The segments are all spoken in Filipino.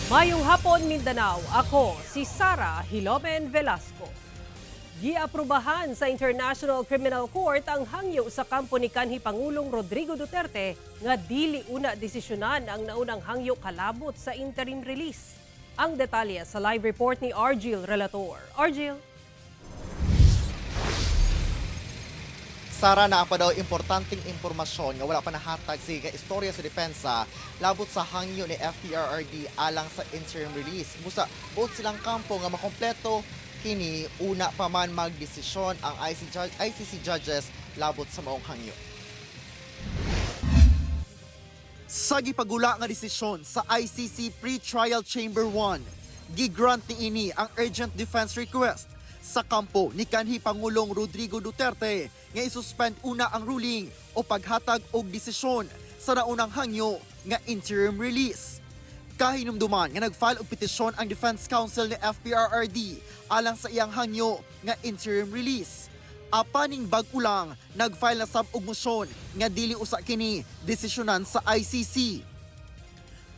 Mayong hapon, Mindanao. Ako, si Sara Hilomen Velasco. Giaprubahan sa International Criminal Court ang hangyo sa kampo ni kanhi Pangulong Rodrigo Duterte nga dili una desisyonan ang naunang hangyo kalabot sa interim release. Ang detalye sa live report ni Argil Relator. Argil. Sara, na pa daw importanteng impormasyon nga wala pa nahatag sa istorya sa depensa labot sa hangyo ni FPRRD alang sa interim release. Busa, buot silang kampo nga makompleto kini una pa man magdesisyon ang ICC judges labot sa maong hangyo. Sa gipagula nga desisyon sa ICC Pre-Trial Chamber 1, gigrant ni ini ang urgent defense request sa kampo ni kanhi Pangulong Rodrigo Duterte nga isuspend una ang ruling o paghatag og desisyon sa naunang hangyo nga interim release. Kahinumduman nga nag-file og petisyon ang Defense Council ni FPRRD alang sa iyang hangyo nga interim release. Apaning bag-o lang nag-file na sab og motion nga dili usa kini desisyonan sa ICC.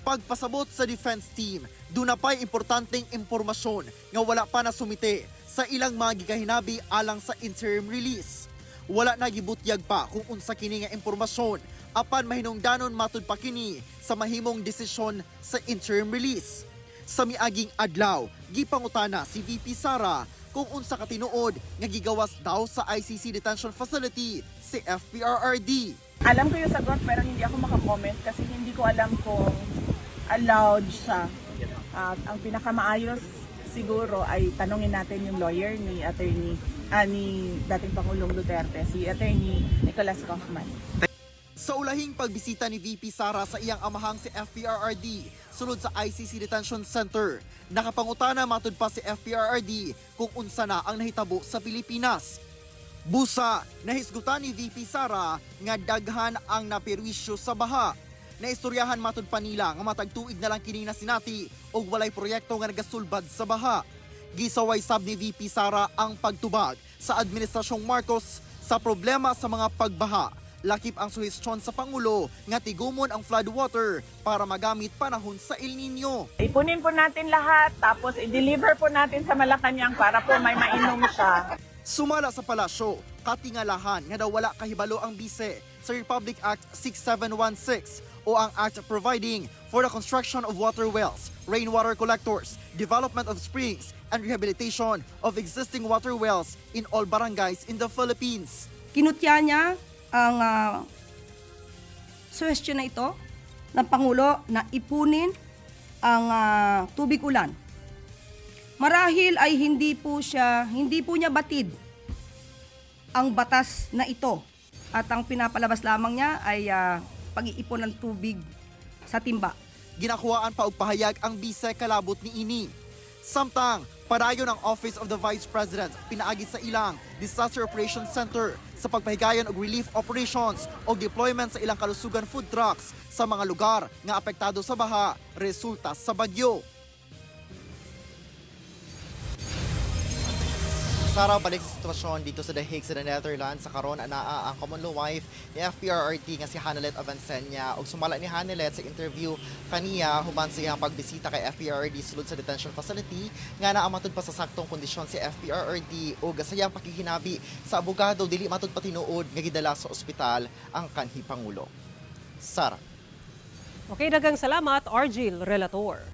Pagpasabot sa defense team, doon na pa'y importanteng impormasyon nga wala pa na sumite sa ilang mga gikahinabi alang sa interim release. Wala na gibutyag pa kung unsa kini nga impormasyon apan mahinungdanon matud pa kini sa mahimong desisyon sa interim release. Sa miaging adlaw, gipangutana si VP Sara kung unsa ka tinuod nga gigawas daw sa ICC detention facility si FPRRD. Alam ko yung sagot pero hindi ako makakomment kasi hindi ko alam kung allowed siya. Ang pinakamaayos siguro ay tanungin natin yung lawyer ni ni dating Pangulong Duterte, si Attorney Nicholas Kaufman. Sa ulahing pagbisita ni VP Sara sa iyang amahang si FPRRD sulod sa ICC Detention Center, nakapangutana matud pa si FPRRD kung unsa na ang nahitabo sa Pilipinas. Busa, nahisgutan ni VP Sara nga daghan ang naperwisyo sa baha. Naistoryahan matud pa nila nga matag tuig na lang kini na sinati og walay proyekto nga nagasulbad sa baha. Gisaway sab ni VP Sara ang pagtubag sa Administrasyong Marcos sa problema sa mga pagbaha. Lakip ang suhestyon sa Pangulo nga tigumon ang floodwater para magamit panahon sa El Nino. Ipunin po natin lahat tapos i-deliver po natin sa Malacanang para po may mainom siya. Sumala sa palasyo, katingalahan nga daw wala kahibalo ang bise sa Republic Act 6716 o ang Act providing for the construction of water wells, rainwater collectors, development of springs, and rehabilitation of existing water wells in all barangays in the Philippines. Kinutya niya ang suhestyon na ito ng Pangulo na ipunin ang tubig ulan. Marahil ay hindi po niya batid ang batas na ito at ang pinapalabas lamang niya ay pag-iipon ng tubig sa timba. Ginakuhaan pa og pahayag ang bise kalabot ni ini. Samtang padayon ang Office of the Vice President pinaagi sa ilang Disaster Operations Center sa pagpahigayon og relief operations o deployment sa ilang kalusugan food trucks sa mga lugar nga apektado sa baha resulta sa bagyo. Sara, balik sa sitwasyon dito sa The Hague sa Netherlands. Sa karon anaa ang common law wife ni FPRRD nga si Hanelet Avancenia og sumala ni Hanelet sa interview kaniya human sa iyang pagbisita kay FPRRD sulod sa detention facility nga naa matud pa sa saktong kondisyon si FPRRD og sa iyang pakihinabi sa abogado dili matud pa tinuod nga gidala sa ospital ang kanhi Pangulo. Sara. Okay, daghang salamat, Argil Relator.